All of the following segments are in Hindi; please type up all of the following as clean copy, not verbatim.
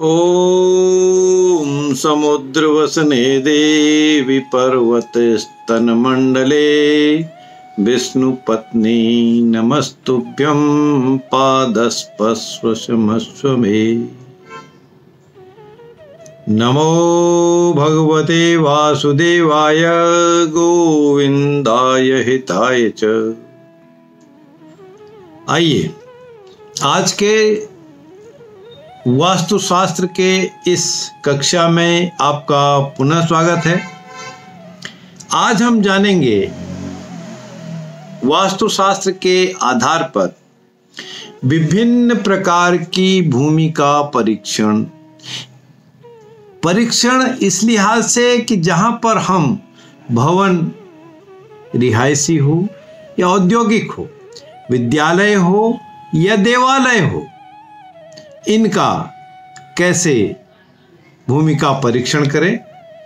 ॐ समुद्रवसने देवी पर्वतस्तनमण्डले विष्णुपत्नी नमस्तुभ्यं पादस्पर्शमस्व मे। नमो भगवते वासुदेवाय गोविंदाय हिताय च। आइए आज के वास्तुशास्त्र के इस कक्षा में आपका पुनः स्वागत है। आज हम जानेंगे वास्तुशास्त्र के आधार पर विभिन्न प्रकार की भूमि का परीक्षण इस लिहाज से कि जहां पर हम भवन रिहायशी हो या औद्योगिक हो, विद्यालय हो या देवालय हो, इनका कैसे भूमि का परीक्षण करें,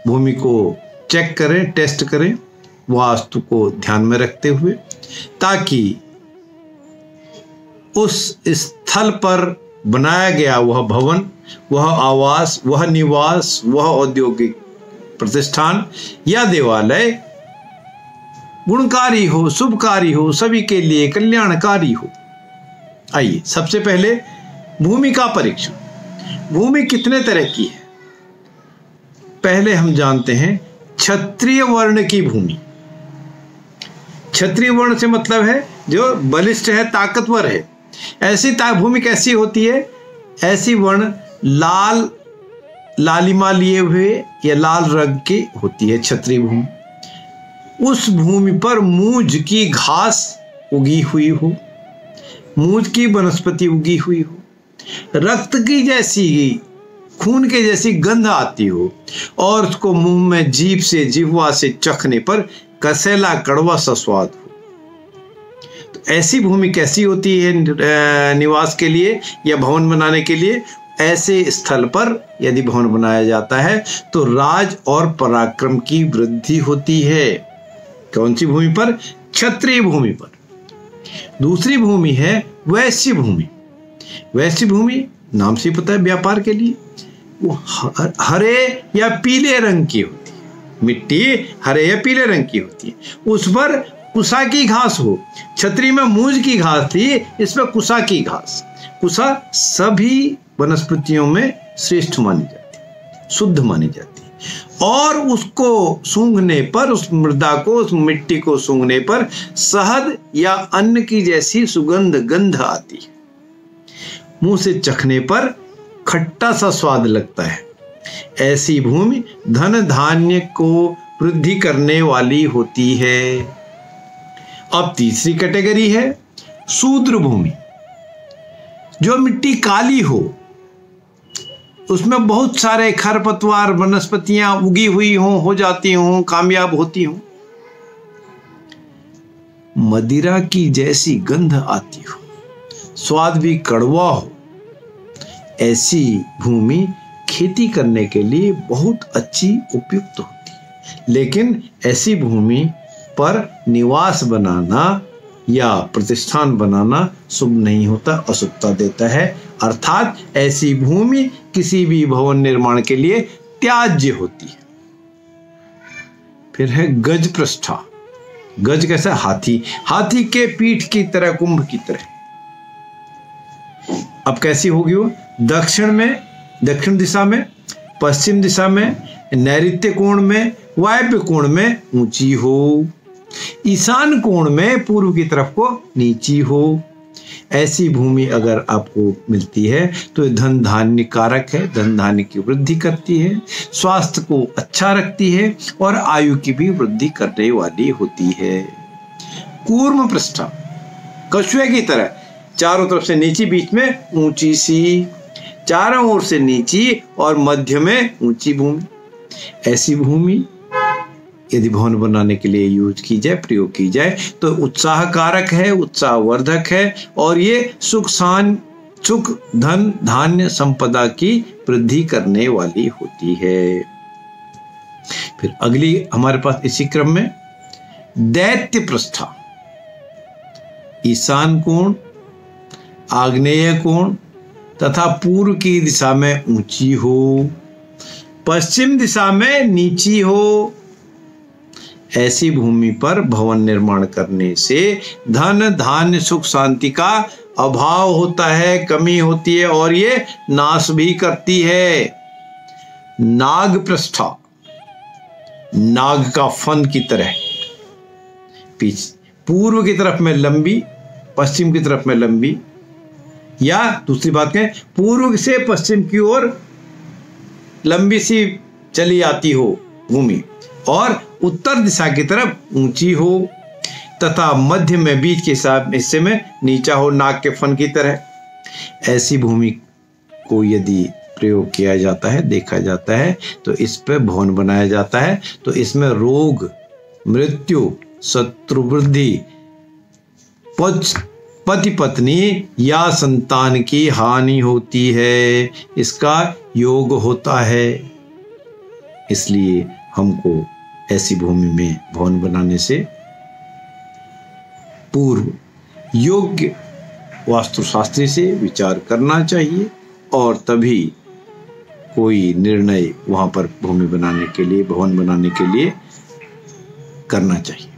भूमि को चेक करें, टेस्ट करें वास्तु को ध्यान में रखते हुए, ताकि उस स्थल पर बनाया गया वह भवन, वह आवास, वह निवास, वह औद्योगिक प्रतिष्ठान या देवालय गुणकारी हो, शुभकारी हो, सभी के लिए कल्याणकारी हो। आइए सबसे पहले भूमि का परीक्षण। भूमि कितने तरह की है पहले हम जानते हैं। क्षत्रिय वर्ण की भूमि। क्षत्रिय वर्ण से मतलब है जो बलिष्ठ है, ताकतवर है। ऐसी भूमि कैसी होती है? ऐसी वर्ण लाल लालिमा लिए हुए या लाल रंग की होती है क्षत्रिय भूमि। उस भूमि पर मूंज की घास उगी हुई हो, मूंज की वनस्पति उगी हुई हो, रक्त की जैसी, खून के जैसी गंध आती हो और उसको मुंह में जीभ से, जिह्वा से चखने पर कसैला कड़वा सा स्वाद हो। तो ऐसी भूमि कैसी होती है निवास के लिए या भवन बनाने के लिए? ऐसे स्थल पर यदि भवन बनाया जाता है तो राज और पराक्रम की वृद्धि होती है। कौन सी भूमि पर? क्षत्रिय भूमि पर। दूसरी भूमि है वैश्य भूमि। वैश्य भूमि नाम से पता है व्यापार के लिए, वो हरे या पीले रंग की होती है। मिट्टी हरे या पीले रंग की होती है, उस पर कुसा की घास हो। क्षत्रिय में मूंज की घास थी, इसमें कुसा की घास। कुसा सभी वनस्पतियों में श्रेष्ठ मानी जाती है, शुद्ध मानी जाती है, और उसको सूंघने पर, उस मृदा को, उस मिट्टी को सूंघने पर शहद या अन्न की जैसी सुगंध गंध आती है। मुंह से चखने पर खट्टा सा स्वाद लगता है। ऐसी भूमि धन धान्य को वृद्धि करने वाली होती है। अब तीसरी कैटेगरी है शूद्र भूमि। जो मिट्टी काली हो, उसमें बहुत सारे खरपतवार, वनस्पतियां उगी हुई हो जाती हों, कामयाब होती हों, मदिरा की जैसी गंध आती हो, स्वाद भी कड़वा हो, ऐसी भूमि खेती करने के लिए बहुत अच्छी, उपयुक्त होती है। लेकिन ऐसी भूमि पर निवास बनाना या प्रतिष्ठान बनाना शुभ नहीं होता, अशुभता देता है। अर्थात ऐसी भूमि किसी भी भवन निर्माण के लिए त्याज्य होती है। फिर है गज पृष्ठा। गज कैसा? हाथी। हाथी के पीठ की तरह, कुंभ की तरह। अब कैसी होगी वो? दक्षिण में, दक्षिण दिशा में, पश्चिम दिशा में, नैऋत्य कोण में, वायव्य कोण में ऊंची हो, ईशान कोण में पूर्व की तरफ को नीची हो। ऐसी भूमि अगर आपको मिलती है तो धन धान्य कारक है, धन धान्य की वृद्धि करती है, स्वास्थ्य को अच्छा रखती है और आयु की भी वृद्धि करने वाली होती है। कूर्म पृष्ठा, कछुए की तरह, चारों तरफ से नीची, बीच में ऊंची सी, चारों ओर से नीची और मध्य में ऊंची भूमि। ऐसी भूमि यदि भवन बनाने के लिए यूज की जाए, प्रयोग की जाए तो उत्साह कारक है, उत्साहवर्धक है और ये सुख धन धान्य संपदा की वृद्धि करने वाली होती है। फिर अगली हमारे पास इसी क्रम में दैत्य पृष्ठा। ईशान कोण, आग्नेय कोण, तथा पूर्व की दिशा में ऊंची हो, पश्चिम दिशा में नीची हो। ऐसी भूमि पर भवन निर्माण करने से धन धान्य सुख शांति का अभाव होता है, कमी होती है और ये नाश भी करती है। नाग पृष्ठा, नाग का फन की तरह पूर्व की तरफ में लंबी, पश्चिम की तरफ में लंबी, या दूसरी बात कहें पूर्व से पश्चिम की ओर लंबी सी चली आती हो भूमि और उत्तर दिशा की तरफ ऊंची हो तथा मध्य में बीच के हिस्से में नीचा हो, नाग के फन की तरह। ऐसी भूमि को यदि प्रयोग किया जाता है, देखा जाता है, तो इस पर भवन बनाया जाता है, तो इसमें रोग, मृत्यु, शत्रु वृद्धि, पति पत्नी या संतान की हानि होती है, इसका योग होता है। इसलिए हमको ऐसी भूमि में भवन बनाने से पूर्व योग्य वास्तुशास्त्री से विचार करना चाहिए और तभी कोई निर्णय वहां पर भूमि बनाने के लिए, भवन बनाने के लिए करना चाहिए।